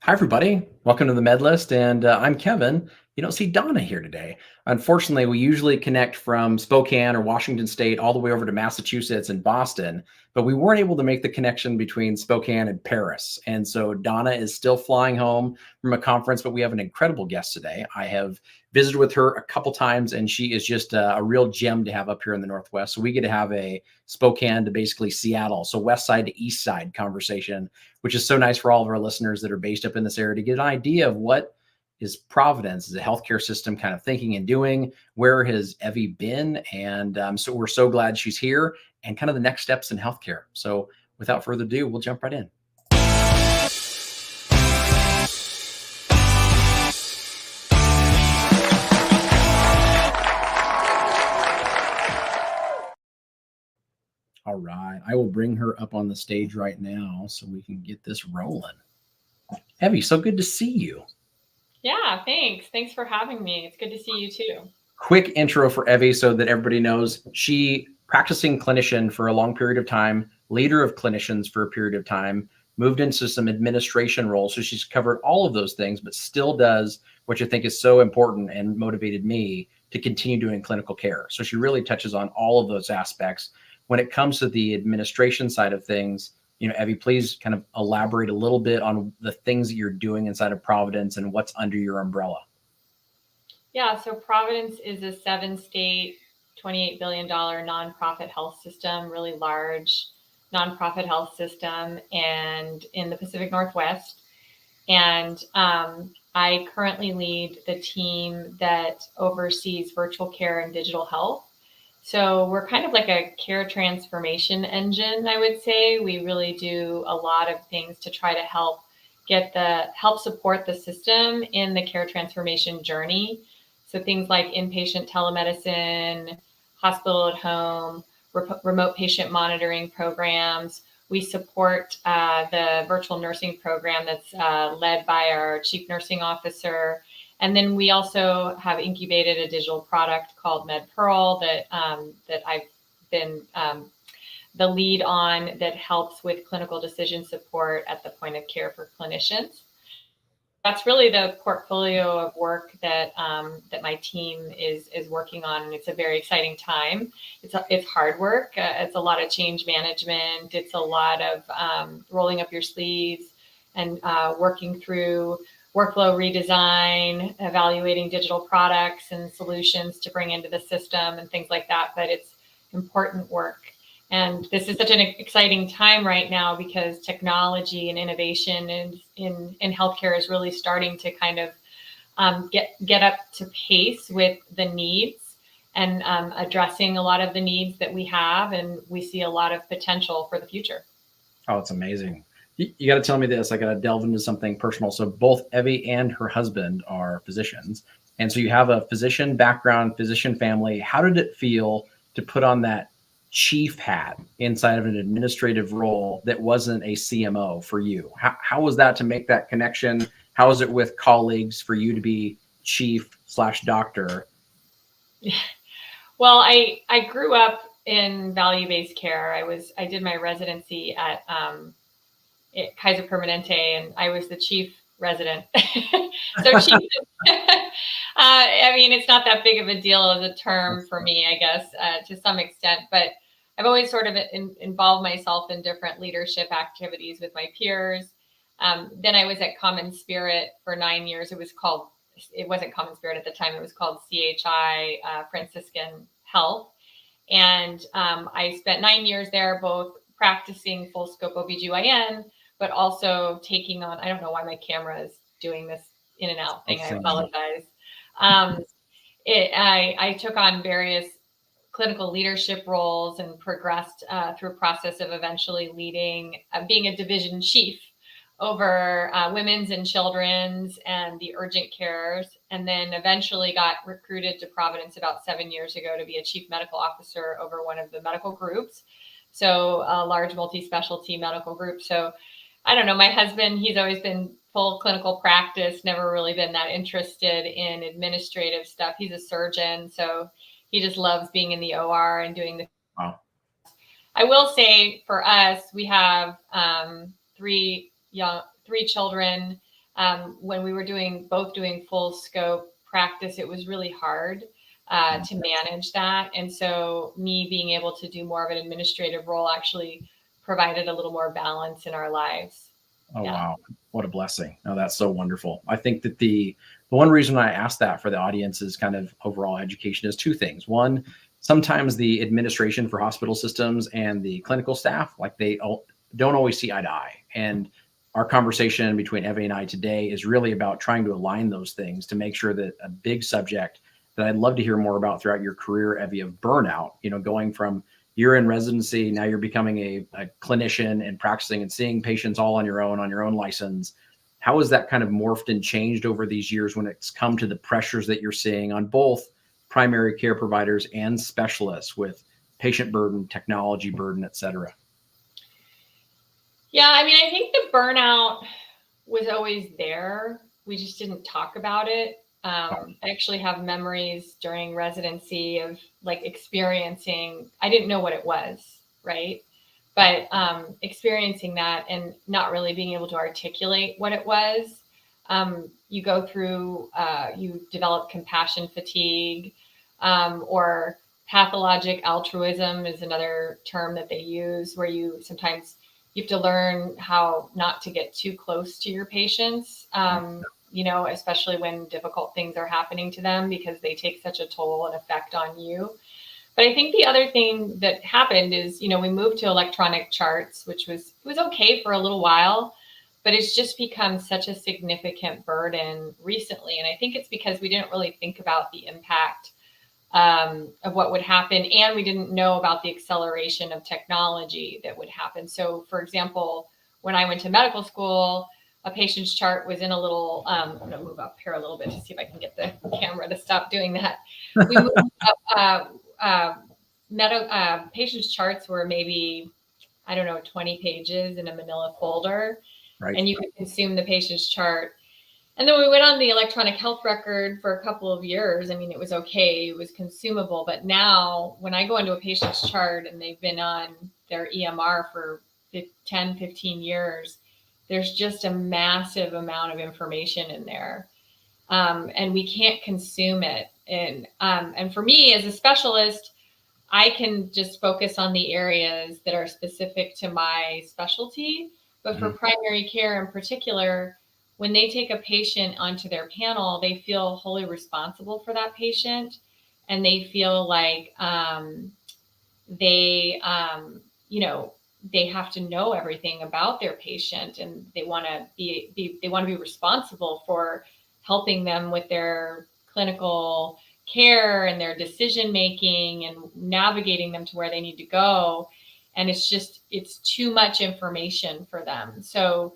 Hi, everybody. Welcome to the Med List, and I'm Kevin. You don't see Donna here today. Unfortunately, we usually connect from Spokane or Washington State all the way over to Massachusetts and Boston, but we weren't able to make the connection between Spokane and Paris. And so Donna is still flying home from a conference, but we have an incredible guest today. I have visited with her a couple times, and she is just a real gem to have up here in the Northwest. So we get to have a Spokane to basically Seattle, so West Side to East Side conversation, which is so nice for all of our listeners that are based up in this area to get an idea of what is Providence as a healthcare system kind of thinking and doing. Where has Evie been? And so we're so glad she's here and kind of the next steps in healthcare. So without further ado, we'll jump right in. All right. I will bring her up on the stage right now so we can get this rolling. Evie, so good to see you. Yeah, thanks. Thanks for having me. It's good to see you too. Quick intro for Evie so that everybody knows. She practicing clinician for a long period of time, leader of clinicians for a period of time, moved into some administration roles. So she's covered all of those things, but still does, which I think is so important and motivated me to continue doing clinical care. So she really touches on all of those aspects. When it comes to the administration side of things, Evie, please kind of elaborate a little bit on the things that you're doing inside of Providence and what's under your umbrella. Yeah, so Providence is a 7-state, $28 billion nonprofit health system, really large nonprofit health system, and in the Pacific Northwest. And I currently lead the team that oversees virtual care and digital health. So we're kind of like a care transformation engine, I would say. We really do a lot of things to try to help support the system in the care transformation journey. So things like inpatient telemedicine, hospital at home, remote patient monitoring programs. We support the virtual nursing program that's led by our chief nursing officer. And then we also have incubated a digital product called MedPearl that I've been the lead on, that helps with clinical decision support at the point of care for clinicians. That's really the portfolio of work that my team is working on, and it's a very exciting time. It's hard work. It's a lot of change management. It's a lot of rolling up your sleeves and working through workflow redesign, evaluating digital products and solutions to bring into the system and things like that. But it's important work. And this is such an exciting time right now because technology and innovation in healthcare is really starting to kind of get up to pace with the needs and addressing a lot of the needs that we have. And we see a lot of potential for the future. Oh, it's amazing. You got to tell me this. I got to delve into something personal. So both Evie and her husband are physicians. And so you have a physician background, physician family. How did it feel to put on that chief hat inside of an administrative role that wasn't a CMO for you? How was that to make that connection? How was it with colleagues for you to be chief/doctor? Well, I grew up in value-based care. I did my residency at Kaiser Permanente, and I was the chief resident. So chief, I mean, it's not that big of a deal as a term for me, I guess, to some extent, but I've always sort of involved myself in different leadership activities with my peers. Then I was at Common Spirit for 9 years. It wasn't Common Spirit at the time. It was called CHI, Franciscan Health. And I spent 9 years there, both practicing full scope OBGYN, but also taking on, I don't know why my camera is doing this in and out thing. I apologize. I took on various clinical leadership roles and progressed through a process of eventually being a division chief over women's and children's and the urgent cares, and then eventually got recruited to Providence about 7 years ago to be a chief medical officer over one of the medical groups. So a large multi-specialty medical group. So I don't know, my husband, he's always been full clinical practice, never really been that interested in administrative stuff. He's a surgeon, so he just loves being in the OR and doing the. Wow. I will say for us, we have three children. When we were both doing full scope practice, it was really hard to manage that. And so me being able to do more of an administrative role actually provided a little more balance in our lives. Oh, Yeah. wow. What a blessing. No, that's so wonderful. I think that the one reason I asked that for the audience is kind of overall education is two things. One, sometimes the administration for hospital systems and the clinical staff, like don't always see eye to eye. And our conversation between Evie and I today is really about trying to align those things to make sure that a big subject that I'd love to hear more about throughout your career, Evie, of burnout, going from you're in residency, now you're becoming a clinician and practicing and seeing patients all on your own license. How has that kind of morphed and changed over these years when it's come to the pressures that you're seeing on both primary care providers and specialists with patient burden, technology burden, et cetera? Yeah, I mean, I think the burnout was always there. We just didn't talk about it. I actually have memories during residency of like experiencing, I didn't know what it was, right? But experiencing that and not really being able to articulate what it was. You go through, you develop compassion fatigue, or pathologic altruism is another term that they use, where you have to learn how not to get too close to your patients, especially when difficult things are happening to them because they take such a toll and effect on you. But I think the other thing that happened is, we moved to electronic charts, which it was okay for a little while, but it's just become such a significant burden recently. And I think it's because we didn't really think about the impact of what would happen. And we didn't know about the acceleration of technology that would happen. So, for example, when I went to medical school, a patient's chart was in a little, I'm going to move up here a little bit to see if I can get the camera to stop doing that. We moved up, patient's charts were maybe, I don't know, 20 pages in a manila folder, Right. And you could consume the patient's chart. And then we went on the electronic health record for a couple of years. I mean, it was okay. It was consumable. But now when I go into a patient's chart and they've been on their EMR for 10, 15 years, there's just a massive amount of information in there. And we can't consume it. And for me as a specialist, I can just focus on the areas that are specific to my specialty. But for primary care in particular, when they take a patient onto their panel, they feel wholly responsible for that patient. And they feel like they, they have to know everything about their patient, and they want to be responsible for helping them with their clinical care and their decision making and navigating them to where they need to go. And it's too much information for them. So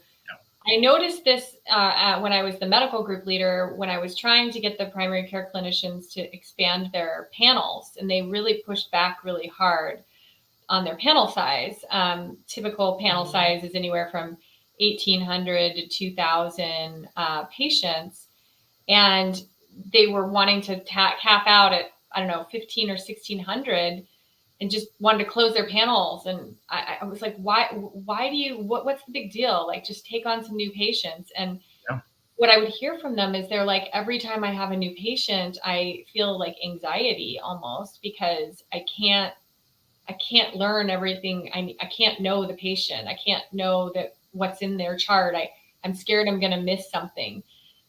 I noticed this when I was the medical group leader, when I was trying to get the primary care clinicians to expand their panels, and they really pushed back really hard on their panel size. Typical panel size is anywhere from 1,800 to 2,000 patients. And they were wanting to cap out at, I don't know, 15 or 1,600 and just wanted to close their panels. And I was like, why do you, what's the big deal? Like, just take on some new patients. And what I would hear from them is they're like, every time I have a new patient, I feel like anxiety almost, because I can't learn everything. I can't know the patient. I can't know that what's in their chart. I'm scared I'm going to miss something.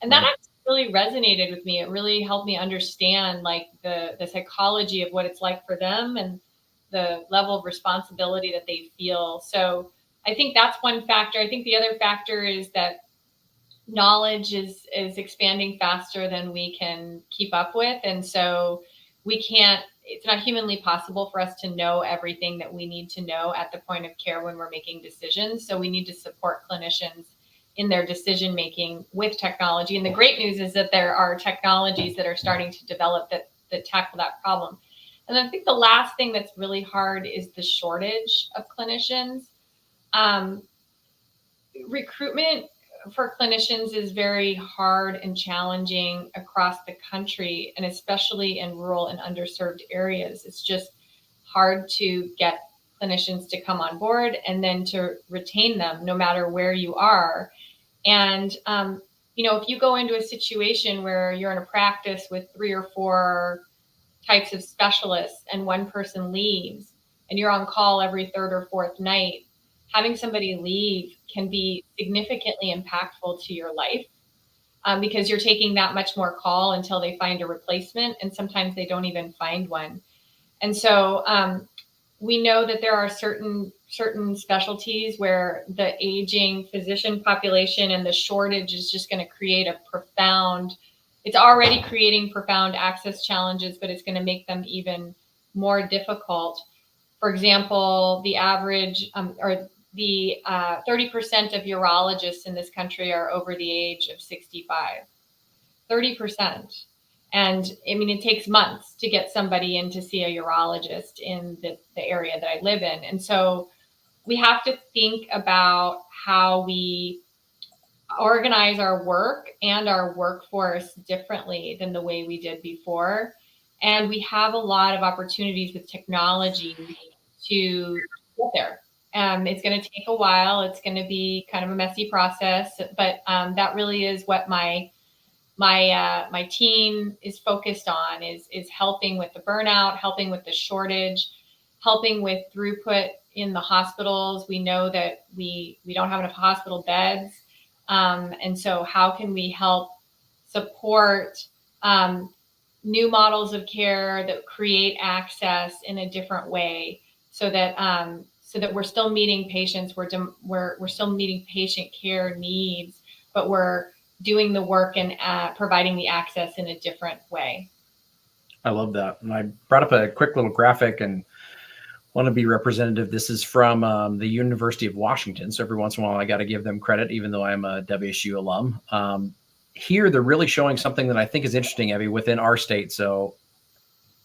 And that really resonated with me. It really helped me understand like the psychology of what it's like for them and the level of responsibility that they feel. So I think that's one factor. I think the other factor is that knowledge is expanding faster than we can keep up with. And so it's not humanly possible for us to know everything that we need to know at the point of care when we're making decisions. So we need to support clinicians in their decision making with technology. And the great news is that there are technologies that are starting to develop that tackle that problem. And I think the last thing that's really hard is the shortage of clinicians. Recruitment for clinicians is very hard and challenging across the country, and especially in rural and underserved areas. It's just hard to get clinicians to come on board and then to retain them no matter where you are. And if you go into a situation where you're in a practice with 3 or 4 types of specialists and one person leaves and you're on call every third or fourth night, having somebody leave can be significantly impactful to your life, because you're taking that much more call until they find a replacement, and sometimes they don't even find one. And so we know that there are certain specialties where the aging physician population and the shortage is just going to create it's already creating profound access challenges, but it's going to make them even more difficult. For example, the average or the 30% of urologists in this country are over the age of 65. 30%. And I mean, it takes months to get somebody in to see a urologist in the area that I live in. And so we have to think about how we organize our work and our workforce differently than the way we did before. And we have a lot of opportunities with technology to get there. It's going to take a while. It's going to be kind of a messy process, but that really is what my team is focused on, is helping with the burnout, helping with the shortage, helping with throughput in the hospitals. We know that we don't have enough hospital beds. And so how can we help support new models of care that create access in a different way, so that we're still meeting patients, we're still meeting patient care needs, but we're doing the work and providing the access in a different way. I love that. And I brought up a quick little graphic and want to be representative. This is from the University of Washington. So every once in a while, I got to give them credit, even though I'm a WSU alum. Here, they're really showing something that I think is interesting, Evie, within our state. So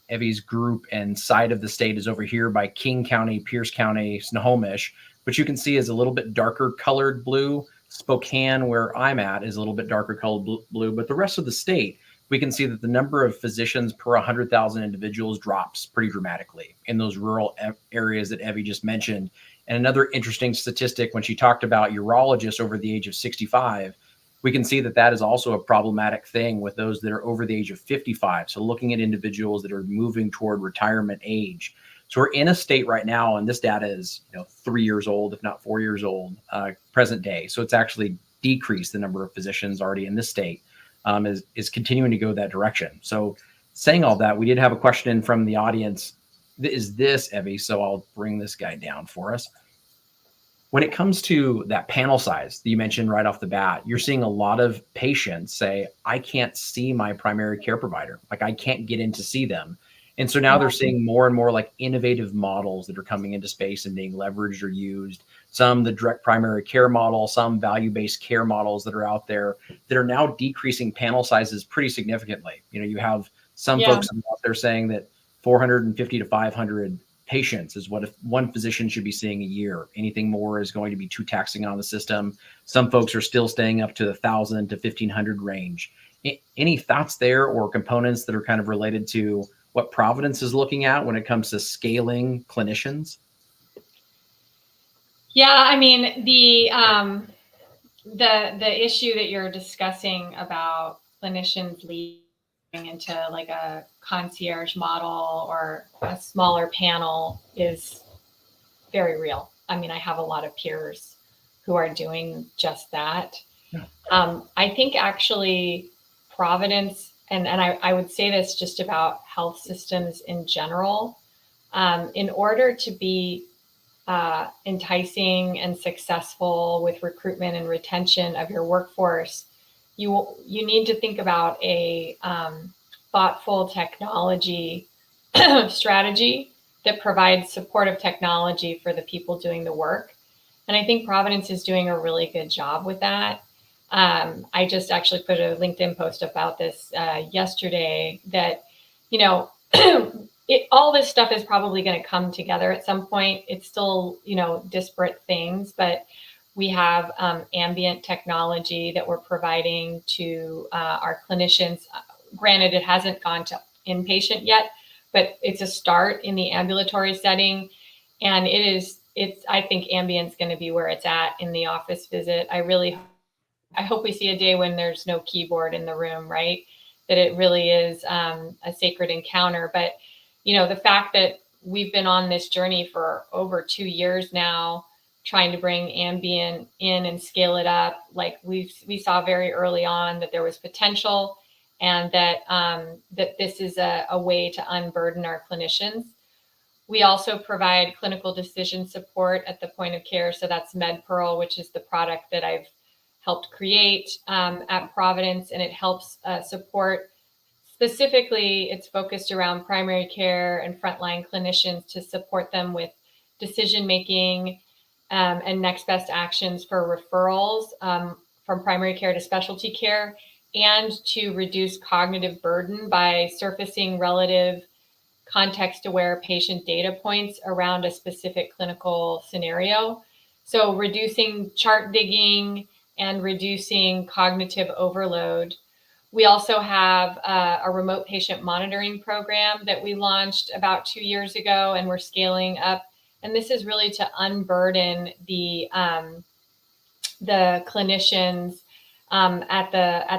Evie's group and side of the state is over here by King County, Pierce County, Snohomish, which you can see is a little bit darker colored blue. Spokane, where I'm at, is a little bit darker colored blue, but the rest of the state, we can see that the number of physicians per 100,000 individuals drops pretty dramatically in those rural areas that Evie just mentioned. And another interesting statistic, when she talked about urologists over the age of 65, we can see that that is also a problematic thing with those that are over the age of 55. So looking at individuals that are moving toward retirement age. So we're in a state right now, and this data is 3 years old, if not 4 years old, present day. So it's actually decreased the number of physicians already in this state, is continuing to go that direction. So saying all that, we did have a question from the audience. Is this, Evie? So I'll bring this guy down for us. When it comes to that panel size that you mentioned right off the bat, you're seeing a lot of patients say, I can't see my primary care provider. Like, I can't get in to see them. And so now they're seeing more and more like innovative models that are coming into space and being leveraged or used. Some the direct primary care model, some value-based care models that are out there that are now decreasing panel sizes pretty significantly. You have some folks out there saying that 450 to 500 patients is what one physician should be seeing a year. Anything more is going to be too taxing on the system. Some folks are still staying up to the 1,000 to 1,500 range. Any thoughts there or components that are kind of related to what Providence is looking at when it comes to scaling clinicians? Yeah, I mean, the issue that you're discussing about clinicians leading into like a concierge model or a smaller panel is very real. I mean, I have a lot of peers who are doing just that. Yeah. I think actually Providence, and I would say this just about health systems in general, in order to be enticing and successful with recruitment and retention of your workforce, you need to think about a thoughtful technology strategy that provides supportive technology for the people doing the work. And I think Providence is doing a really good job with that. I just actually put a LinkedIn post about this yesterday that, all this stuff is probably going to come together at some point. It's still, disparate things, but we have ambient technology that we're providing to our clinicians. Granted, it hasn't gone to inpatient yet, but it's a start in the ambulatory setting. And I think ambient's going to be where it's at in the office visit. I really I hope we see a day when there's no keyboard in the room, right? That it really is a sacred encounter. But, the fact that we've been on this journey for over 2 years now, trying to bring ambient in and scale it up, like we saw very early on that there was potential, and that that this is a way to unburden our clinicians. We also provide clinical decision support at the point of care. So that's MedPearl, which is the product that I've helped create at Providence, and it helps support. Specifically, it's focused around primary care and frontline clinicians to support them with decision making and next best actions for referrals from primary care to specialty care, and to reduce cognitive burden by surfacing relative context aware patient data points around a specific clinical scenario. So reducing chart digging and reducing cognitive overload. We also have a remote patient monitoring program that we launched about 2 years ago, and we're scaling up. And this is really to unburden the clinicians at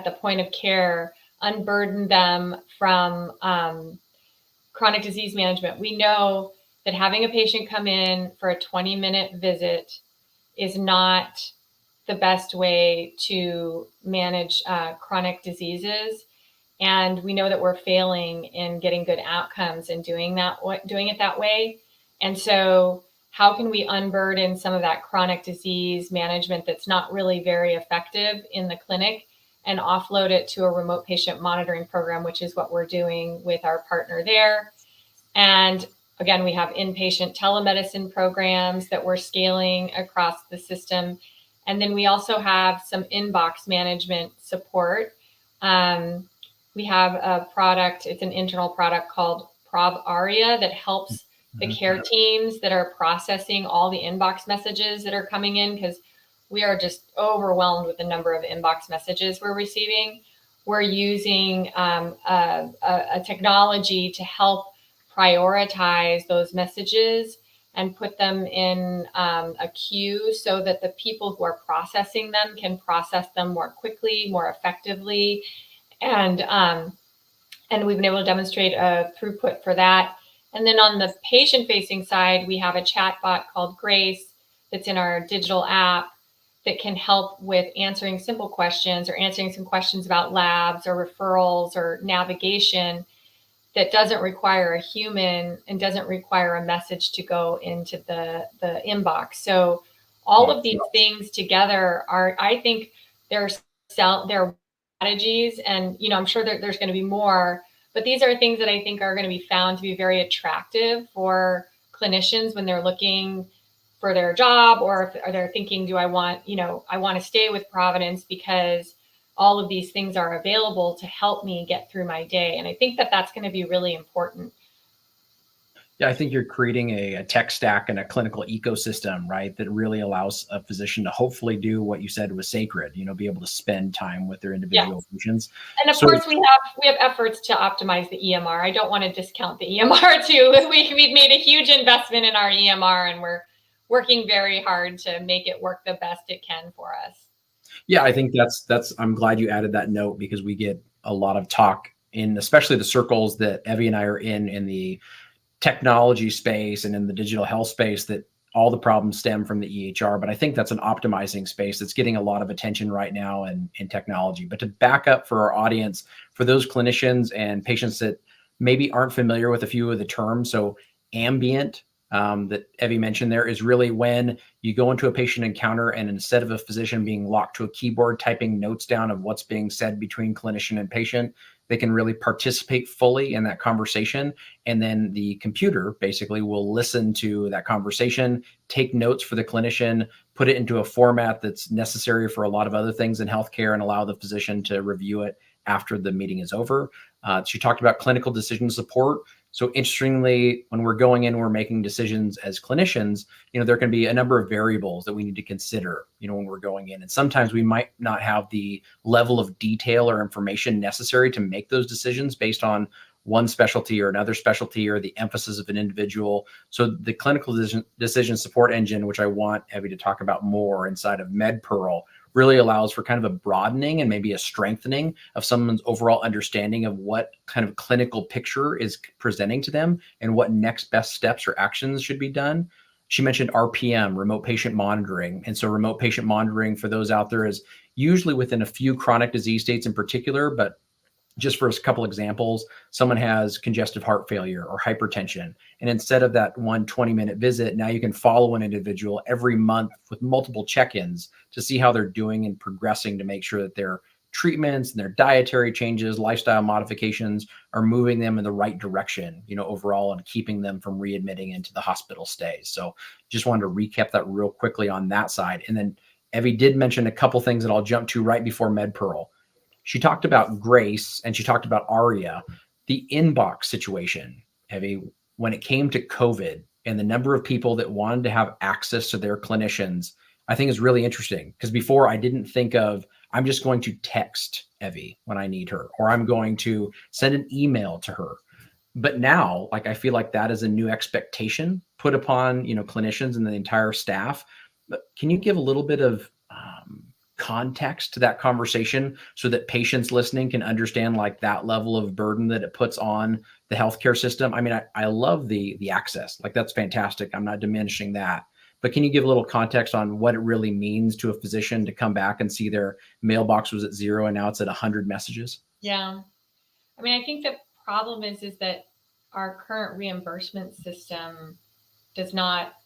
the point of care, unburden them from chronic disease management. We know that having a patient come in for a 20-minute visit is not the best way to manage chronic diseases. And we know that we're failing in getting good outcomes and doing it that way. And so how can we unburden some of that chronic disease management that's not really very effective in the clinic and offload it to a remote patient monitoring program, which is what we're doing with our partner there. And again, we have inpatient telemedicine programs that we're scaling across the system. And then we also have some inbox management support. We have a product, it's an internal product called Prov Aria that helps the care teams that are processing all the inbox messages that are coming in, because we are just overwhelmed with the number of inbox messages we're receiving. We're using a technology to help prioritize those messages and put them in a queue so that the people who are processing them can process them more quickly, more effectively. And we've been able to demonstrate a throughput for that. And then on the patient-facing side, we have a chatbot called Grace that's in our digital app that can help with answering simple questions or answering some questions about labs or referrals or navigation that doesn't require a human and doesn't require a message to go into the inbox. So all of these things together are, I think they're strategies, and I'm sure that there's going to be more, but these are things that I think are going to be found to be very attractive for clinicians when they're looking for their job, or if they're thinking, do I want to stay with Providence because all of these things are available to help me get through my day. And I think that that's going to be really important. Yeah, I think you're creating a tech stack and a clinical ecosystem, right, that really allows a physician to hopefully do what you said was sacred, be able to spend time with their individual patients. And of course, we have efforts to optimize the EMR. I don't want to discount the EMR too. We've made a huge investment in our EMR, and we're working very hard to make it work the best it can for us. Yeah, I think that's I'm glad you added that note, because we get a lot of talk in, especially the circles that Evie and I are in the technology space and in the digital health space, that all the problems stem from the EHR. But I think that's an optimizing space that's getting a lot of attention right now in technology. But to back up for our audience, for those clinicians and patients that maybe aren't familiar with a few of the terms, so ambient, that Evie mentioned there, is really when you go into a patient encounter and instead of a physician being locked to a keyboard typing notes down of what's being said between clinician and patient, they can really participate fully in that conversation. And then the computer basically will listen to that conversation, take notes for the clinician, put it into a format that's necessary for a lot of other things in healthcare, and allow the physician to review it after the meeting is over. She talked about clinical decision support. So interestingly, when we're going in, we're making decisions as clinicians, there can be a number of variables that we need to consider, when we're going in. And sometimes we might not have the level of detail or information necessary to make those decisions based on one specialty or another specialty or the emphasis of an individual. So the clinical decision support engine, which I want Evie to talk about more inside of MedPearl, really allows for kind of a broadening and maybe a strengthening of someone's overall understanding of what kind of clinical picture is presenting to them and what next best steps or actions should be done. She mentioned RPM, remote patient monitoring. And so remote patient monitoring for those out there is usually within a few chronic disease states in particular, but just for a couple examples, someone has congestive heart failure or hypertension. And instead of that 1 20-minute visit, now you can follow an individual every month with multiple check-ins to see how they're doing and progressing to make sure that their treatments and their dietary changes, lifestyle modifications are moving them in the right direction, overall, and keeping them from readmitting into the hospital stays. So just wanted to recap that real quickly on that side. And then Evie did mention a couple things that I'll jump to right before MedPearl. She talked about Grace and she talked about Aria, the inbox situation, Evie, when it came to COVID and the number of people that wanted to have access to their clinicians, I think is really interesting because before I didn't think of, I'm just going to text Evie when I need her, or I'm going to send an email to her. But now, like, I feel like that is a new expectation put upon, clinicians and the entire staff. But can you give a little bit of context to that conversation so that patients listening can understand like that level of burden that it puts on the healthcare system? I mean, I love the access, like that's fantastic. I'm not diminishing that, but can you give a little context on what it really means to a physician to come back and see their mailbox was at 0 and now it's at 100 messages? Yeah. I mean, I think the problem is that our current reimbursement system does not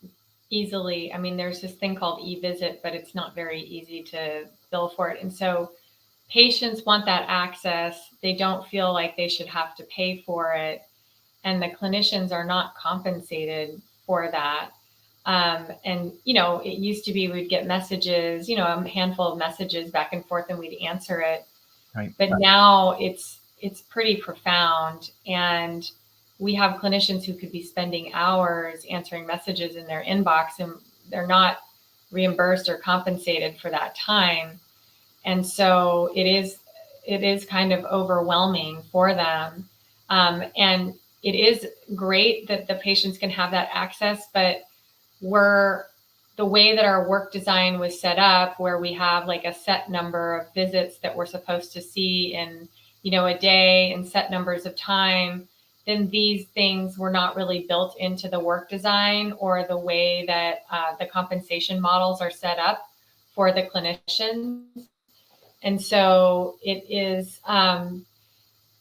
easily, I mean, there's this thing called e-visit, but it's not very easy to bill for it. And so patients want that access. They don't feel like they should have to pay for it. And the clinicians are not compensated for that. And, it used to be we'd get messages, a handful of messages back and forth and we'd answer it. Right. But now it's pretty profound. And we have clinicians who could be spending hours answering messages in their inbox and they're not reimbursed or compensated for that time. And so it is kind of overwhelming for them. And it is great that the patients can have that access, but the way that our work design was set up, where we have like a set number of visits that we're supposed to see in, a day and set numbers of time, then these things were not really built into the work design or the way that the compensation models are set up for the clinicians. And so it is,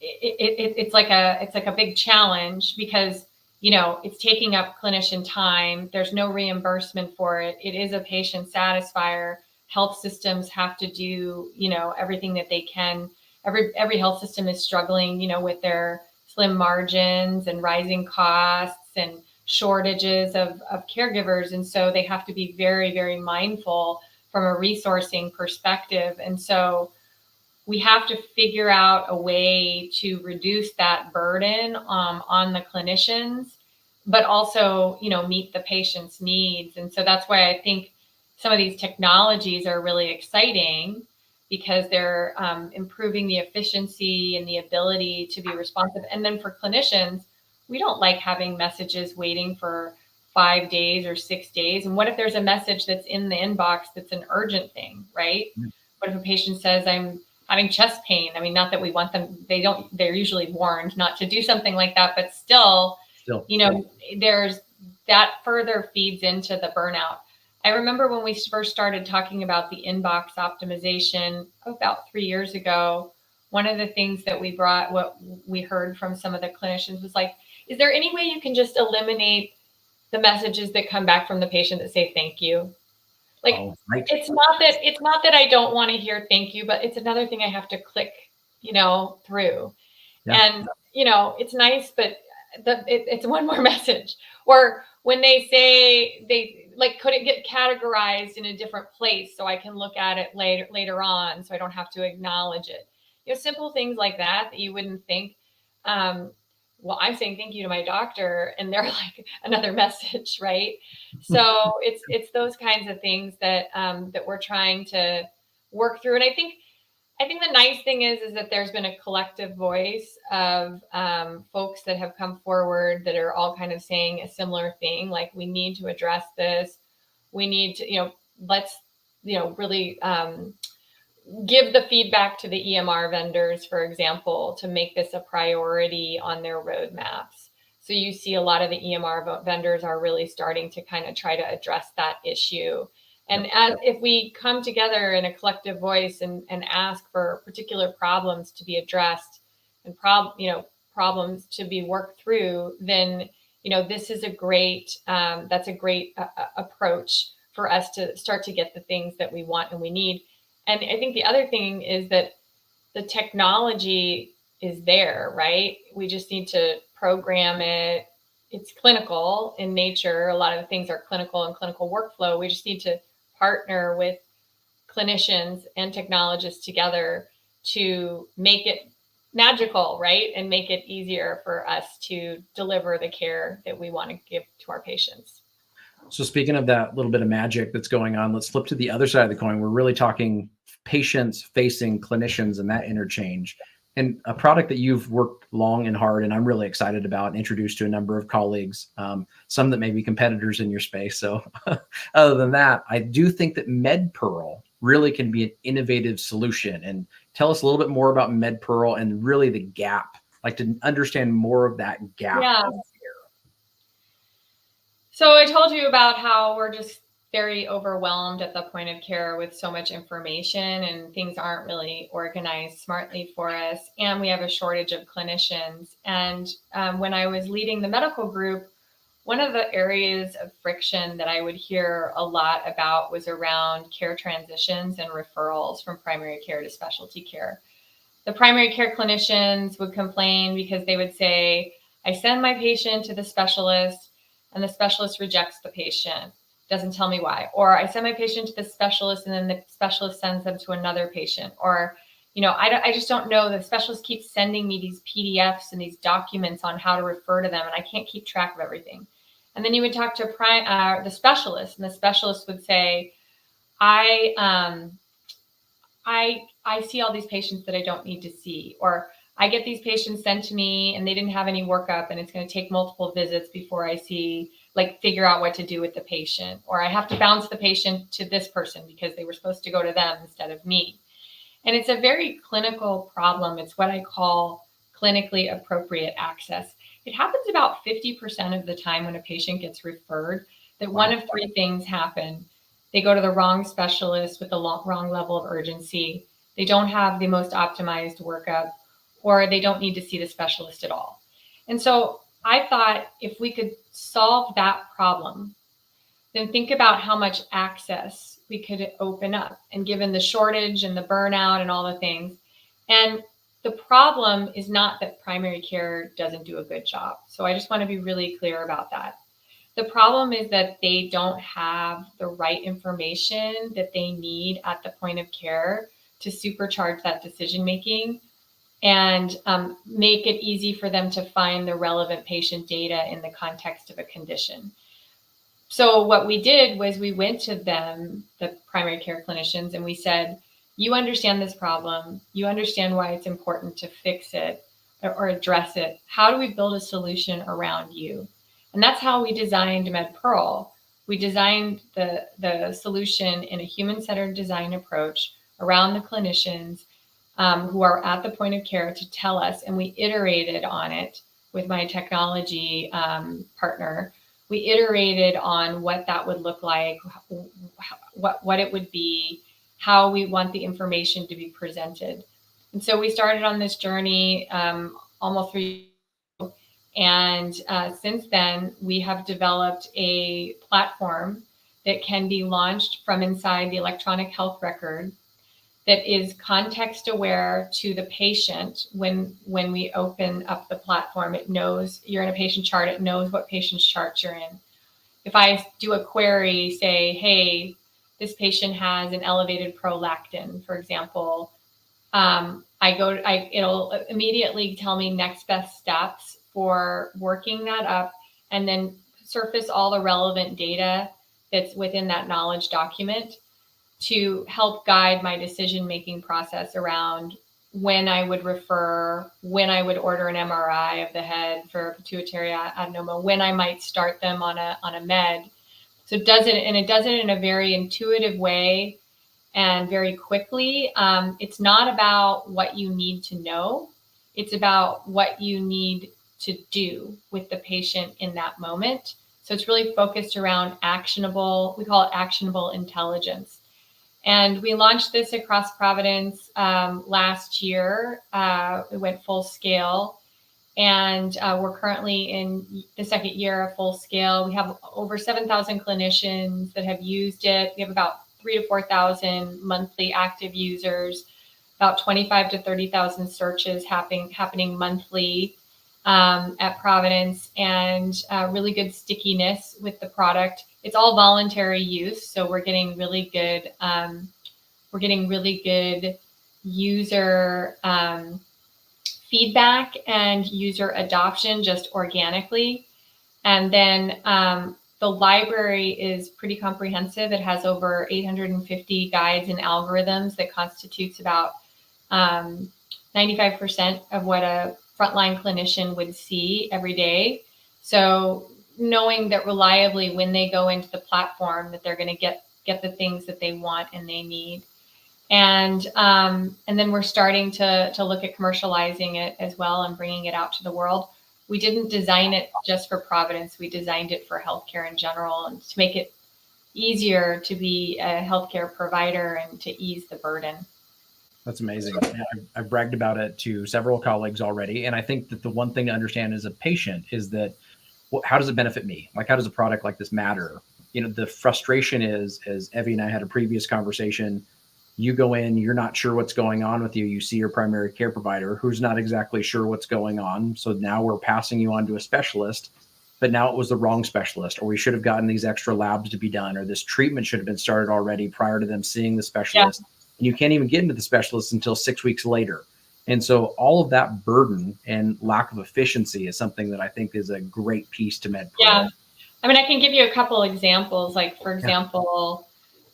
it's like a big challenge because, it's taking up clinician time. There's no reimbursement for it. It is a patient satisfier. Health systems have to do, everything that they can. Every health system is struggling, with their slim margins and rising costs and shortages of caregivers. And so they have to be very, very mindful from a resourcing perspective. And so we have to figure out a way to reduce that burden on the clinicians, but also, meet the patient's needs. And so that's why I think some of these technologies are really exciting because they're improving the efficiency and the ability to be responsive. And then for clinicians, we don't like having messages waiting for 5 days or 6 days. And what if there's a message that's in the inbox that's an urgent thing, right? What if a patient says, I'm having chest pain? I mean, not that we want them, they're usually warned not to do something like that, but still, there's that further feeds into the burnout. I remember when we first started talking about the inbox optimization about 3 years ago, one of the things that what we heard from some of the clinicians was like, is there any way you can just eliminate the messages that come back from the patient that say thank you? Like, right. it's not that I don't want to hear thank you, but it's another thing I have to click, through. Yeah. And, it's nice, but it's one more message. Or when they say they could it get categorized in a different place so I can look at it later on, so I don't have to acknowledge it. Simple things like that you wouldn't think. Well, I'm saying thank you to my doctor, and they're like another message, right? So it's those kinds of things that that we're trying to work through. And I think the nice thing is that there's been a collective voice of folks that have come forward that are all kind of saying a similar thing, like we need to address this. We need to, let's really give the feedback to the EMR vendors, for example, to make this a priority on their roadmaps. So you see a lot of the EMR vendors are really starting to kind of try to address that issue. And as if we come together in a collective voice and ask for particular problems to be addressed and problems to be worked through, then this is a great that's a great approach for us to start to get the things that we want and we need. And I think the other thing is that the technology is there, right? We just need to program it. It's clinical in nature. A lot of the things are clinical and clinical workflow. We just need to partner with clinicians and technologists together to make it magical, right? And make it easier for us to deliver the care that we want to give to our patients. So speaking of that little bit of magic that's going on, let's flip to the other side of the coin. We're really talking patients facing clinicians and that interchange. And a product that you've worked long and hard, and I'm really excited about, and introduced to a number of colleagues, some that may be competitors in your space. So other than that, I do think that MedPearl really can be an innovative solution. And tell us a little bit more about MedPearl and really the gap, like to understand more of that gap. Yeah. So I told you about how we're just very overwhelmed at the point of care with so much information, and things aren't really organized smartly for us. And we have a shortage of clinicians. And when I was leading the medical group, one of the areas of friction that I would hear a lot about was around care transitions and referrals from primary care to specialty care. The primary care clinicians would complain because they would say, I send my patient to the specialist and the specialist rejects the patient, doesn't tell me why. Or I send my patient to the specialist and then the specialist sends them to another patient. Or, I just don't know. The specialist keeps sending me these PDFs and these documents on how to refer to them, and I can't keep track of everything. And then you would talk to the specialist, and the specialist would say, I see all these patients that I don't need to see, or I get these patients sent to me and they didn't have any workup, and it's going to take multiple visits before I figure out what to do with the patient, or I have to bounce the patient to this person because they were supposed to go to them instead of me. And it's a very clinical problem. It's what I call clinically appropriate access. It happens about 50% of the time when a patient gets referred that one of three things happen. They go to the wrong specialist with the wrong level of urgency. They don't have the most optimized workup, or they don't need to see the specialist at all. And so I thought if we could solve that problem, then think about how much access we could open up, and given the shortage and the burnout and all the things. And the problem is not that primary care doesn't do a good job. So I just want to be really clear about that. The problem is that they don't have the right information that they need at the point of care to supercharge that decision making and make it easy for them to find the relevant patient data in the context of a condition. So what we did was we went to them, the primary care clinicians, and we said, you understand this problem. You understand why it's important to fix it or address it. How do we build a solution around you? And that's how we designed MedPearl. We designed the solution in a human-centered design approach around the clinicians who are at the point of care to tell us, and we iterated on it with my technology partner. We iterated on what that would look like, what it would be, how we want the information to be presented. And so we started on this journey almost 3 years ago. And since then, we have developed a platform that can be launched from inside the electronic health record that is context aware to the patient. When we open up the platform, it knows you're in a patient chart. It knows what patient's chart you're in. If I do a query, say, hey, this patient has an elevated prolactin, for example, it'll immediately tell me next best steps for working that up, and then surface all the relevant data that's within that knowledge document to help guide my decision-making process around when I would refer, when I would order an MRI of the head for pituitary adenoma, when I might start them on a med. So it does it in a very intuitive way. and very quickly. It's not about what you need to know. It's about what you need to do with the patient in that moment. So it's really focused around actionable, we call it actionable intelligence. And we launched this across Providence last year. It went full scale. And we're currently in the second year of full scale. We have over 7,000 clinicians that have used it. We have about 3,000 to 4,000 monthly active users, about 25 to 30,000 searches happening monthly at Providence, and really good stickiness with the product. It's all voluntary use, so we're getting really good. User feedback and user adoption just organically. And then the library is pretty comprehensive. It has over 850 guides and algorithms that constitutes about 95% of what a frontline clinician would see every day. So knowing that reliably when they go into the platform that they're going to get the things that they want and they need. And then we're starting to look at commercializing it as well and bringing it out to the world. We didn't design it just for Providence. We designed it for healthcare in general and to make it easier to be a healthcare provider and to ease the burden. That's amazing. Yeah, I've bragged about it to several colleagues already. And I think that the one thing to understand as a patient is that, well, how does it benefit me? Like, how does a product like this matter? You know, the frustration is, as Evie and I had a previous conversation, you go in, you're not sure what's going on with you. You see your primary care provider who's not exactly sure what's going on. So now we're passing you on to a specialist, but now it was the wrong specialist, or we should have gotten these extra labs to be done, or this treatment should have been started already prior to them seeing the specialist. Yeah. And you can't even get into the specialist until 6 weeks later. And so all of that burden and lack of efficiency is something that I think is a great piece to MedPro. Yeah. I mean, I can give you a couple examples. Like, for example,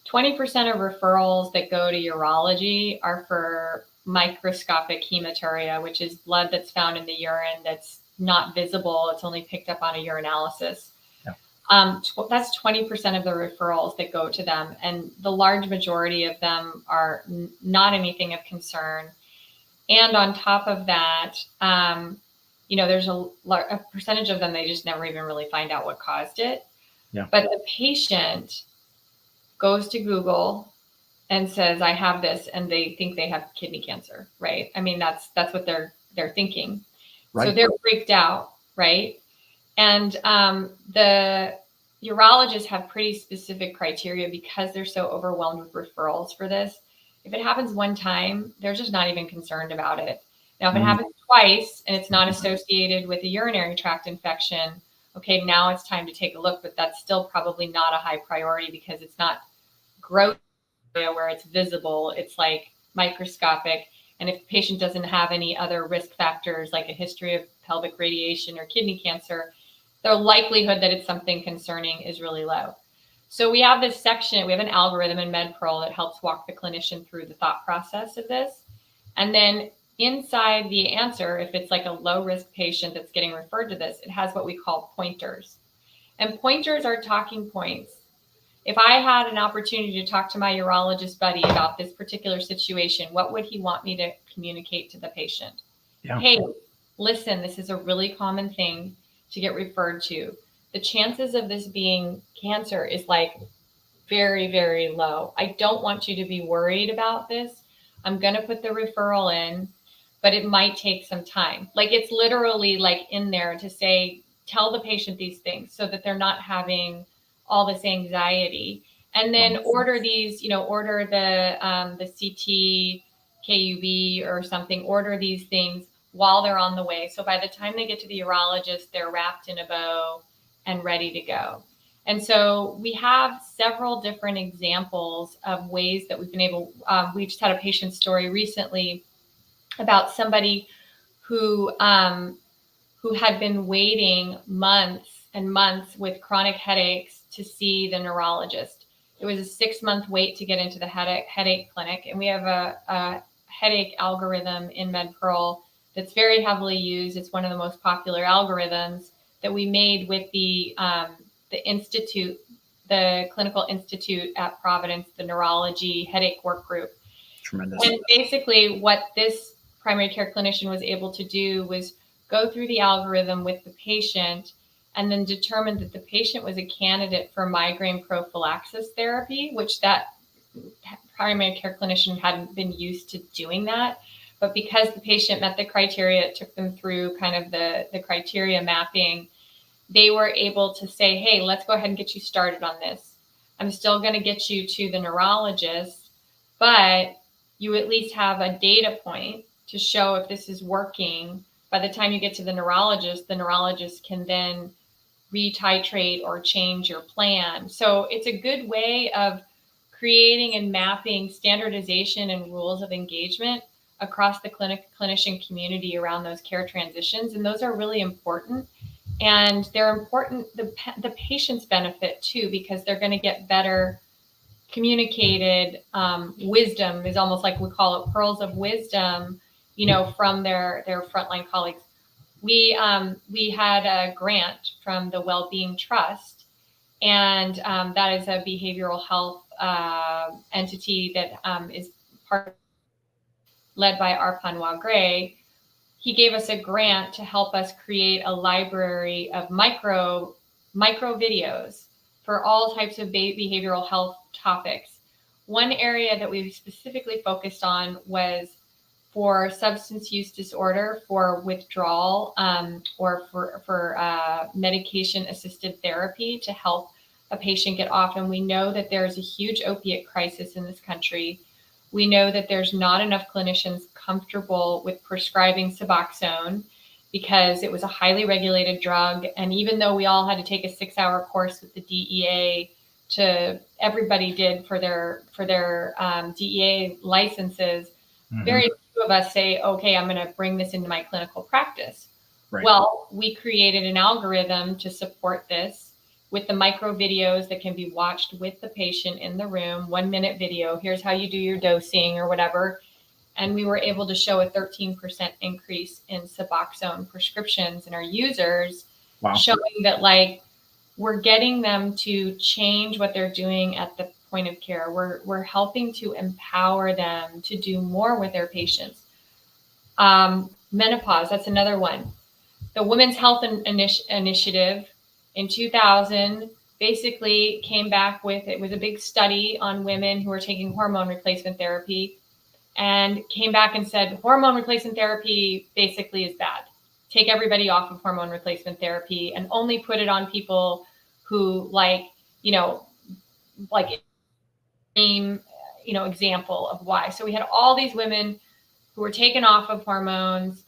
20% of referrals that go to urology are for microscopic hematuria, which is blood that's found in the urine that's not visible. It's only picked up on a urinalysis. Yeah. That's 20% of the referrals that go to them. And the large majority of them are not anything of concern. And on top of that, there's a percentage of them, they just never even really find out what caused it. Yeah. But the patient goes to Google and says, I have this, and they think they have kidney cancer, right? I mean, that's what they're thinking. Right. So they're freaked out, right? And the urologists have pretty specific criteria because they're so overwhelmed with referrals for this. If it happens one time, they're just not even concerned about it. Now, if it happens twice and it's not associated with a urinary tract infection, okay, now it's time to take a look, but that's still probably not a high priority because it's not gross area where it's visible. It's like microscopic. And if the patient doesn't have any other risk factors like a history of pelvic radiation or kidney cancer, the likelihood that it's something concerning is really low. So we have this section, we have an algorithm in MedPro that helps walk the clinician through the thought process of this. And then inside the answer, if it's like a low risk patient that's getting referred to this, it has what we call pointers. And pointers are talking points. If I had an opportunity to talk to my urologist buddy about this particular situation, what would he want me to communicate to the patient? Yeah. Hey, listen, this is a really common thing to get referred to. The chances of this being cancer is like very, very low. I don't want you to be worried about this. I'm going to put the referral in, but it might take some time. Like, it's literally like in there to say, tell the patient these things so that they're not having all this anxiety. And then order these, order the CT, KUB or something, order these things while they're on the way. So by the time they get to the urologist, they're wrapped in a bow and ready to go. And so we have several different examples of ways that we've been able, we just had a patient story recently about somebody who had been waiting months and months with chronic headaches to see the neurologist. It was a 6-month wait to get into the headache clinic. And we have a headache algorithm in MedPearl that's very heavily used. It's one of the most popular algorithms that we made with the institute the Clinical Institute at Providence, the neurology headache work group. Tremendous. And basically what this primary care clinician was able to do was go through the algorithm with the patient and then determine that the patient was a candidate for migraine prophylaxis therapy, which that primary care clinician hadn't been used to doing that. But because the patient met the criteria, it took them through kind of the criteria mapping, they were able to say, hey, let's go ahead and get you started on this. I'm still going to get you to the neurologist, but you at least have a data point to show if this is working. By the time you get to the neurologist can then retitrate or change your plan. So it's a good way of creating and mapping standardization and rules of engagement across the clinician community around those care transitions. And those are really important. And they're important, the patients benefit too, because they're going to get better communicated wisdom, is almost like we call it pearls of wisdom, from their frontline colleagues. We had a grant from the Wellbeing Trust, and that is a behavioral health entity that is led by Arpan Wagre. He gave us a grant to help us create a library of micro videos for all types of behavioral health topics. One area that we specifically focused on was for substance use disorder, for withdrawal, or for medication-assisted therapy to help a patient get off. And we know that there's a huge opiate crisis in this country. We know that there's not enough clinicians comfortable with prescribing Suboxone because it was a highly regulated drug. And even though we all had to take a 6-hour course with the DEA, everybody did for their DEA licenses, very few of us say, okay, I'm going to bring this into my clinical practice. Right. Well, we created an algorithm to support this with the micro videos that can be watched with the patient in the room, 1-minute video. Here's how you do your dosing or whatever. And we were able to show a 13% increase in Suboxone prescriptions in our users, wow, showing that we're getting them to change what they're doing at the point of care. We're helping to empower them to do more with their patients. Menopause, that's another one. The Women's Health Initiative in 2000 basically came back with, it was a big study on women who were taking hormone replacement therapy, and came back and said, hormone replacement therapy basically is bad. Take everybody off of hormone replacement therapy and only put it on people who example of why. So we had all these women who were taken off of hormones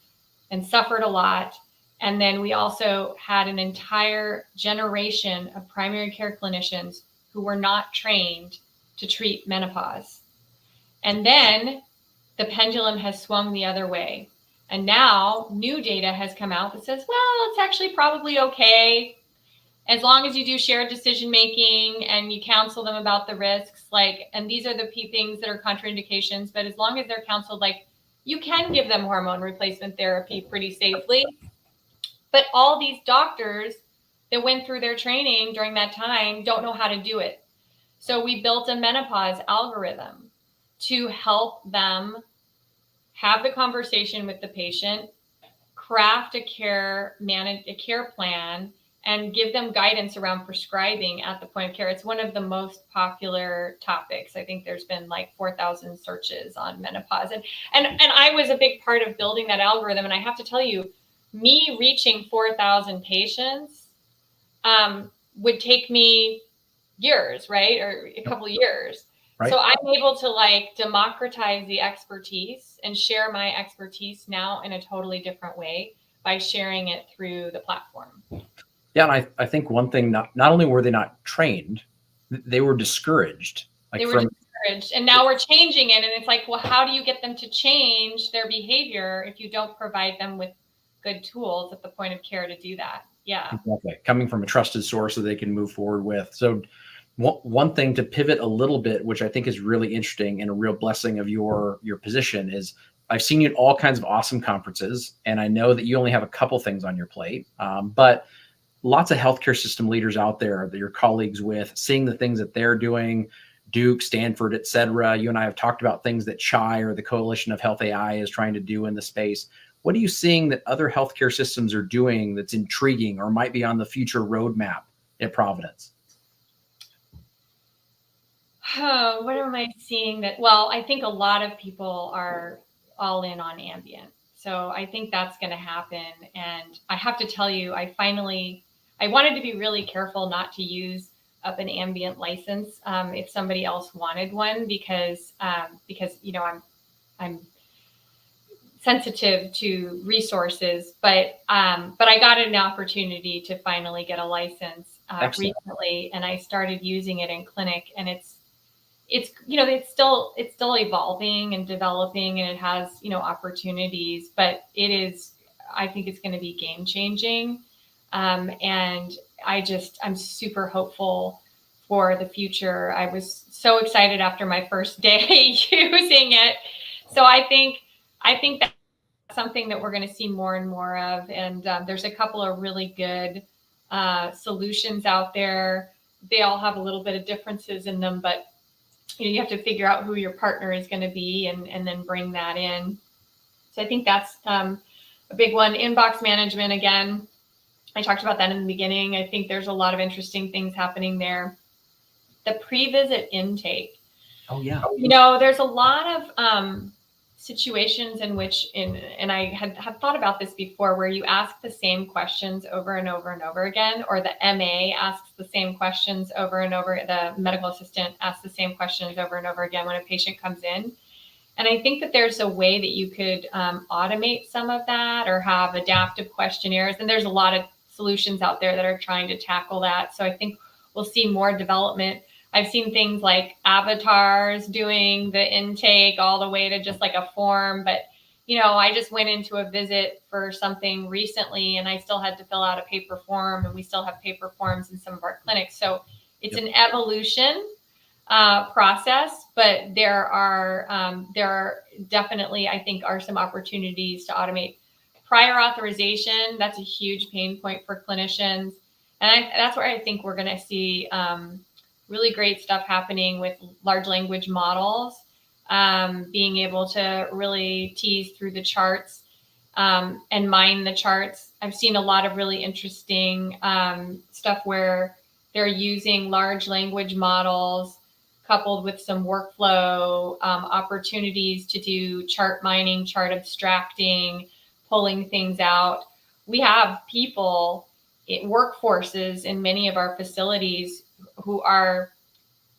and suffered a lot. And then we also had an entire generation of primary care clinicians who were not trained to treat menopause. And then the pendulum has swung the other way. And now new data has come out that says, well, it's actually probably okay, as long as you do shared decision-making and you counsel them about the risks, and these are the things that are contraindications, but as long as they're counseled, you can give them hormone replacement therapy pretty safely. But all these doctors that went through their training during that time don't know how to do it. So we built a menopause algorithm to help them have the conversation with the patient, craft a care plan, and give them guidance around prescribing at the point of care. It's one of the most popular topics. I think there's been 4,000 searches on menopause. And I was a big part of building that algorithm. And I have to tell you, me reaching 4,000 patients would take me years, right? Or a couple of years. Right. So I'm able to democratize the expertise and share my expertise now in a totally different way by sharing it through the platform. Yeah, and I think one thing, not only were they not trained, they were discouraged. Discouraged, and now we're changing it. And it's well, how do you get them to change their behavior if you don't provide them with good tools at the point of care to do that? Yeah, exactly. Coming from a trusted source that they can move forward with. So one thing to pivot a little bit, which I think is really interesting and a real blessing of your position, is I've seen you at all kinds of awesome conferences, and I know that you only have a couple things on your plate, but lots of healthcare system leaders out there that you're colleagues with, seeing the things that they're doing, Duke, Stanford, et cetera. You and I have talked about things that CHI, or the Coalition of Health AI, is trying to do in the space. What are you seeing that other healthcare systems are doing that's intriguing or might be on the future roadmap at Providence? Oh, what am I seeing that? Well, I think a lot of people are all in on ambient. So I think that's going to happen. And I have to tell you, I wanted to be really careful not to use up an ambient license if somebody else wanted one, because I'm sensitive to resources, but I got an opportunity to finally get a license recently, and I started using it in clinic, and it's still evolving and developing, and it has opportunities, but I think it's going to be game changing, and I'm super hopeful for the future. I was so excited after my first day using it, so I think that's something that we're going to see more and more of, and there's a couple of really good solutions out there. They all have a little bit of differences in them, but you have to figure out who your partner is going to be, and then bring that in. So I think that's a big one. Inbox management, again, I talked about that in the beginning. I think there's a lot of interesting things happening there. The pre-visit intake. Oh yeah. There's a lot of situations in which, and I had thought about this before, where you ask the same questions over and over and over again, or the MA asks the same questions over and over, the medical assistant asks the same questions over and over again when a patient comes in. And I think that there's a way that you could automate some of that, or have adaptive questionnaires. And there's a lot of solutions out there that are trying to tackle that. So I think we'll see more development. I've seen things like avatars doing the intake all the way to just like a form. But, I just went into a visit for something recently, and I still had to fill out a paper form, and we still have paper forms in some of our clinics. So it's an evolution process, but there are definitely, I think, are some opportunities to automate prior authorization. That's a huge pain point for clinicians. And that's where I think we're going to see really great stuff happening with large language models, being able to really tease through the charts and mine the charts. I've seen a lot of really interesting stuff where they're using large language models coupled with some workflow opportunities to do chart mining, chart abstracting, pulling things out. We have people, workforces in many of our facilities, who are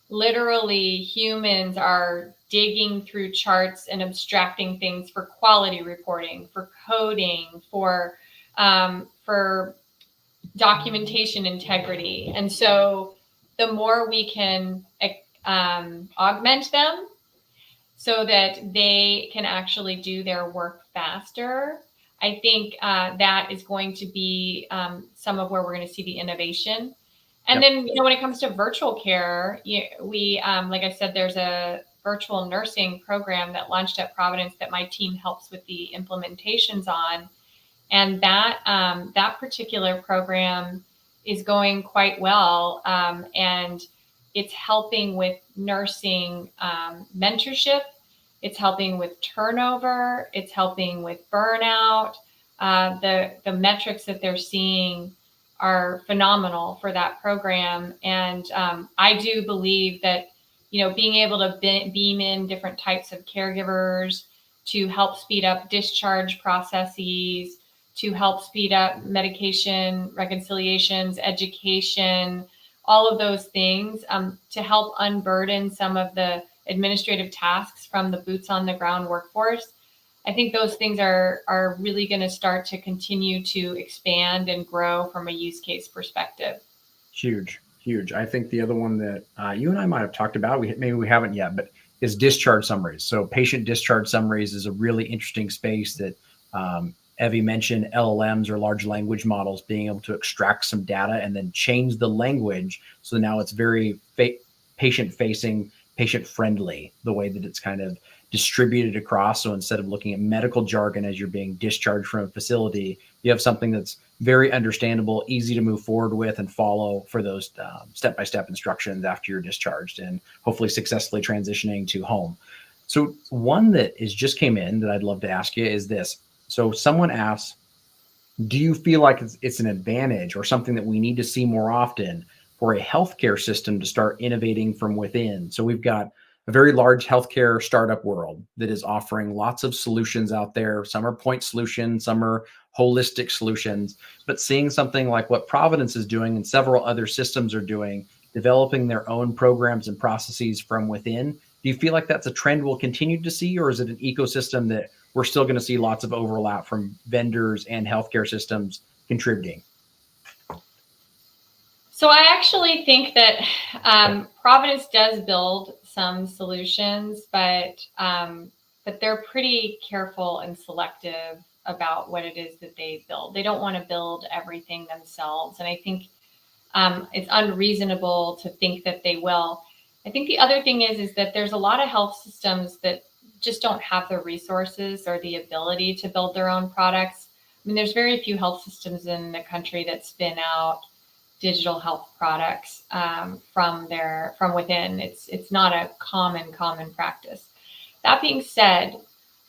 literally, humans are digging through charts and abstracting things for quality reporting, for coding, for documentation integrity. And so the more we can augment them so that they can actually do their work faster, I think that is going to be some of where we're going to see the innovation. And then, when it comes to virtual care, we, like I said, there's a virtual nursing program that launched at Providence that my team helps with the implementations on. And that particular program is going quite well. And it's helping with nursing mentorship. It's helping with turnover. It's helping with burnout. The metrics that they're seeing are phenomenal for that program. And I do believe that, being able to beam in different types of caregivers to help speed up discharge processes, to help speed up medication reconciliations, education, all of those things, to help unburden some of the administrative tasks from the boots on the ground workforce. I think those things are really going to start to continue to expand and grow from a use case perspective. Huge. I think the other one that you and I might have talked about, maybe we haven't yet, but is discharge summaries. So patient discharge summaries is a really interesting space that Evie mentioned. LLMs, or large language models, being able to extract some data and then change the language. So now it's very patient facing, patient friendly, the way that it's kind of distributed across. So instead of looking at medical jargon as you're being discharged from a facility, you have something that's very understandable, easy to move forward with and follow for those step-by-step instructions after you're discharged and hopefully successfully transitioning to home. So one that is just came in that I'd love to ask you is this. So someone asks, do you feel like it's an advantage or something that we need to see more often for a healthcare system to start innovating from within? So we've got a very large healthcare startup world that is offering lots of solutions out there. Some are point solutions, some are holistic solutions, but seeing something like what Providence is doing and several other systems are doing, developing their own programs and processes from within, do you feel like that's a trend we'll continue to see, or is it an ecosystem that we're still going to see lots of overlap from vendors and healthcare systems contributing? So I actually think that Providence does build some solutions, but they're pretty careful and selective about what it is that they build. They don't want to build everything themselves, and I think it's unreasonable to think that they will. I think the other thing is that there's a lot of health systems that just don't have the resources or the ability to build their own products. I mean, there's very few health systems in the country that spin out digital health products from within. It's not a common practice. That being said,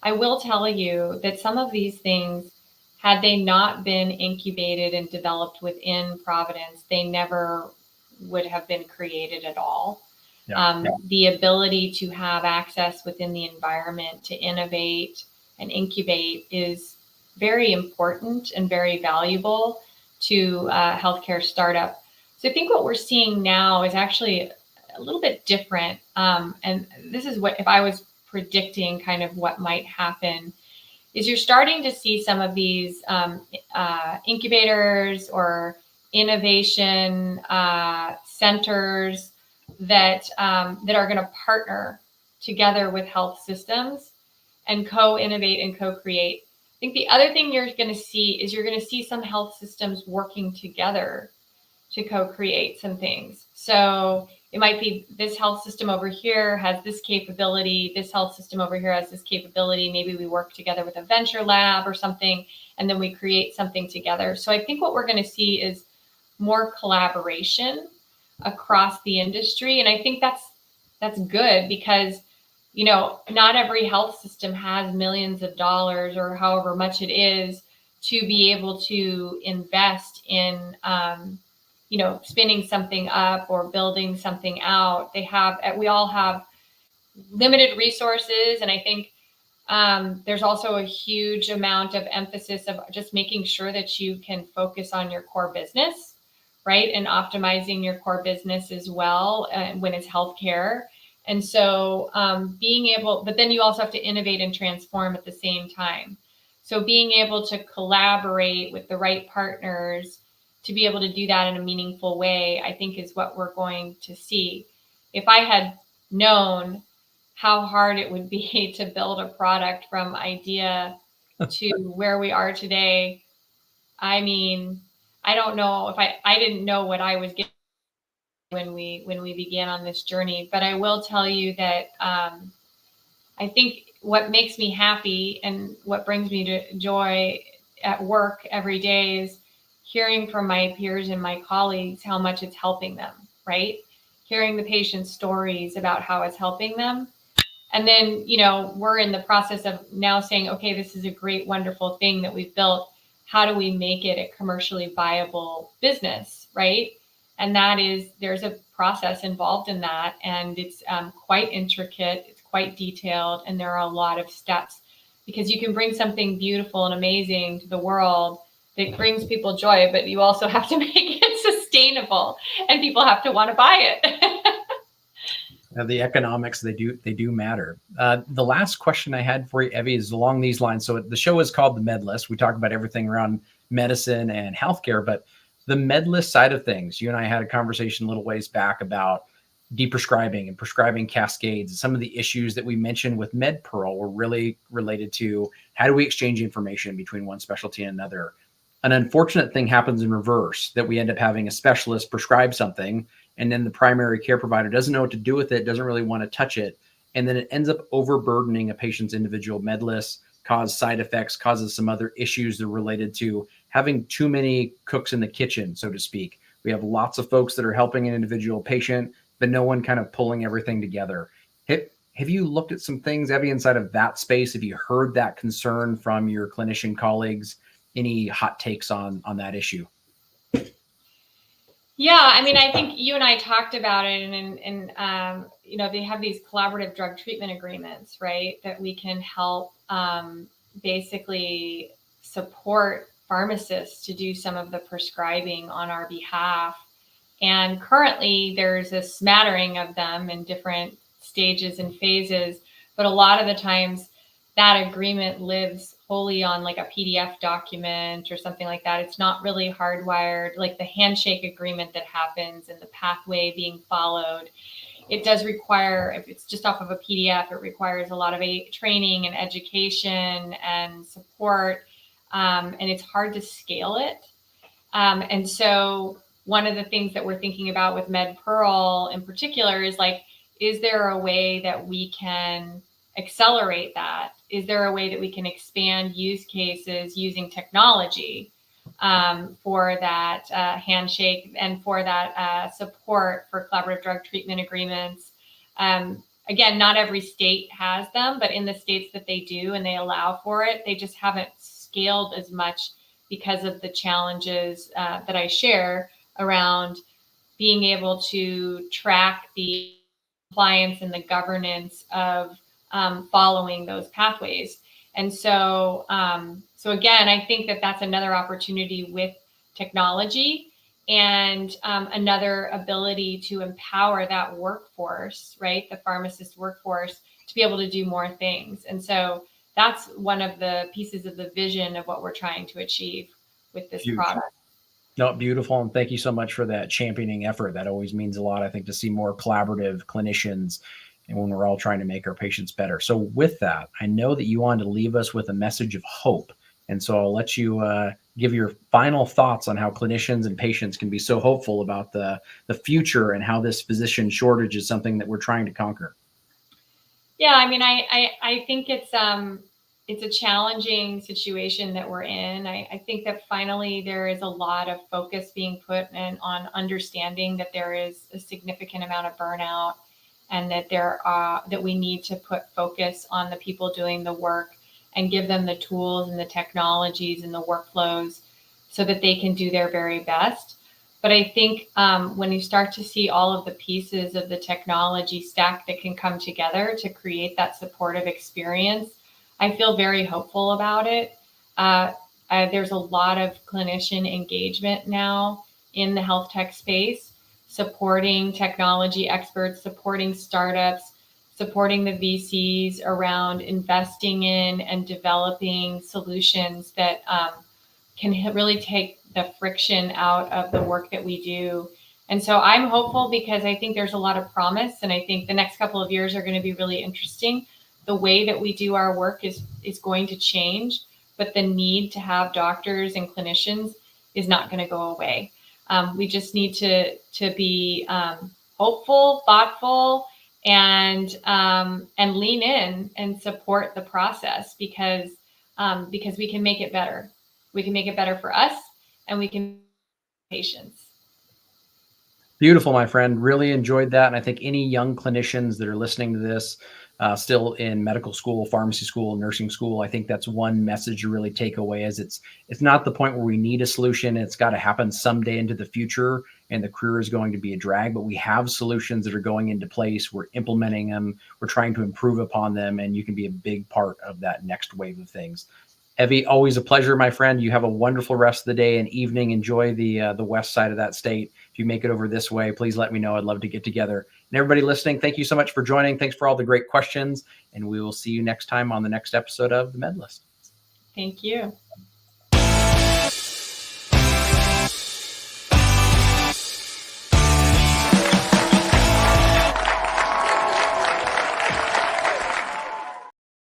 I will tell you that some of these things, had they not been incubated and developed within Providence, they never would have been created at all. The ability to have access within the environment to innovate and incubate is very important and very valuable to a healthcare startup. So I think what we're seeing now is actually a little bit different. And this is what, if I was predicting kind of what might happen, is you're starting to see some of these incubators or innovation centers that are going to partner together with health systems and co-innovate and co-create. I think the other thing you're going to see some health systems working together to co-create some things. So it might be this health system over here has this capability, this health system over here has this capability. Maybe we work together with a venture lab or something, and then we create something together. So I think what we're going to see is more collaboration across the industry. And I think that's good because, you know, not every health system has millions of dollars or however much it is to be able to invest in, you know, spinning something up or building something out. We all have limited resources. And I think there's also a huge amount of emphasis of just making sure that you can focus on your core business, right? And optimizing your core business as well when it's healthcare. And so but then you also have to innovate and transform at the same time. So being able to collaborate with the right partners to be able to do that in a meaningful way, I think is what we're going to see. If I had known how hard it would be to build a product from idea to where we are today, I mean, I don't know if I didn't know what I was getting when we began on this journey, but I will tell you that I think what makes me happy and what brings me to joy at work every day is hearing from my peers and my colleagues how much it's helping them, right? Hearing the patient's stories about how it's helping them. And then, you know, we're in the process of now saying, okay, this is a great, wonderful thing that we've built. How do we make it a commercially viable business, right? And there's a process involved in that. And it's quite intricate, it's quite detailed, and there are a lot of steps because you can bring something beautiful and amazing to the world that brings people joy, but you also have to make it sustainable and people have to want to buy it. The economics, they do matter. The last question I had for you, Evie, is along these lines. So the show is called The Med List. We talk about everything around medicine and healthcare, but the med list side of things, you and I had a conversation a little ways back about deprescribing and prescribing cascades. Some of the issues that we mentioned with MedPearl were really related to how do we exchange information between one specialty and another. An unfortunate thing happens in reverse, that we end up having a specialist prescribe something, and then the primary care provider doesn't know what to do with it, doesn't really want to touch it. and then it ends up overburdening a patient's individual med list, cause side effects, causes some other issues that are related to having too many cooks in the kitchen, so to speak. We have lots of folks that are helping an individual patient, but no one kind of pulling everything together. Have you looked at some things, Evie, inside of that space? Have you heard that concern from your clinician colleagues? Any hot takes on that issue? Yeah, I mean, I think you and I talked about it, and you know, they have these collaborative drug treatment agreements, right? That we can help basically support pharmacists to do some of the prescribing on our behalf. And currently, there's a smattering of them in different stages and phases, but a lot of the times that agreement lives wholly on like a PDF document or something like that. It's not really hardwired, like the handshake agreement that happens and the pathway being followed. It does require, if it's just off of a PDF, it requires a lot of training and education and support, and it's hard to scale it. And so one of the things that we're thinking about with MedPearl in particular is like, is there a way that we can accelerate that? Is there a way that we can expand use cases using technology for that handshake and for that support for collaborative drug treatment agreements? Again, not every state has them, but in the states that they do and they allow for it, they just haven't scaled as much because of the challenges that I share around being able to track the compliance and the governance of following those pathways. And so, so again, I think that that's another opportunity with technology and another ability to empower that workforce, right? The pharmacist workforce to be able to do more things. And so that's one of the pieces of the vision of what we're trying to achieve with this product. No, beautiful. And thank you so much for that championing effort. That always means a lot, I think, to see more collaborative clinicians and when we're all trying to make our patients better. So with that, I know that you wanted to leave us with a message of hope. And so I'll let you give your final thoughts on how clinicians and patients can be so hopeful about the future and how this physician shortage is something that we're trying to conquer. Yeah, I mean, I think it's a challenging situation that we're in. I think that finally there is a lot of focus being put on understanding that there is a significant amount of burnout and that that we need to put focus on the people doing the work and give them the tools and the technologies and the workflows so that they can do their very best. But I think when you start to see all of the pieces of the technology stack that can come together to create that supportive experience, I feel very hopeful about it. There's a lot of clinician engagement now in the health tech space, supporting technology experts, supporting startups, supporting the VCs around investing in and developing solutions that can really take the friction out of the work that we do. And so I'm hopeful because I think there's a lot of promise. And I think the next couple of years are going to be really interesting. The way that we do our work is going to change, but the need to have doctors and clinicians is not going to go away. We just need to be hopeful, thoughtful, and lean in and support the process because we can make it better. We can make it better for us, and we can patients. Beautiful, my friend. Really enjoyed that. And I think any young clinicians that are listening to this, still in medical school, pharmacy school, nursing school, I think that's one message to really take away is it's not the point where we need a solution. It's got to happen someday into the future and the career is going to be a drag, but we have solutions that are going into place. We're implementing them. We're trying to improve upon them. And you can be a big part of that next wave of things. Evie, always a pleasure, my friend. You have a wonderful rest of the day and evening. Enjoy the west side of that state. If you make it over this way, please let me know. I'd love to get together. And everybody listening, thank you so much for joining. Thanks for all the great questions. And we will see you next time on the next episode of The Med List. Thank you.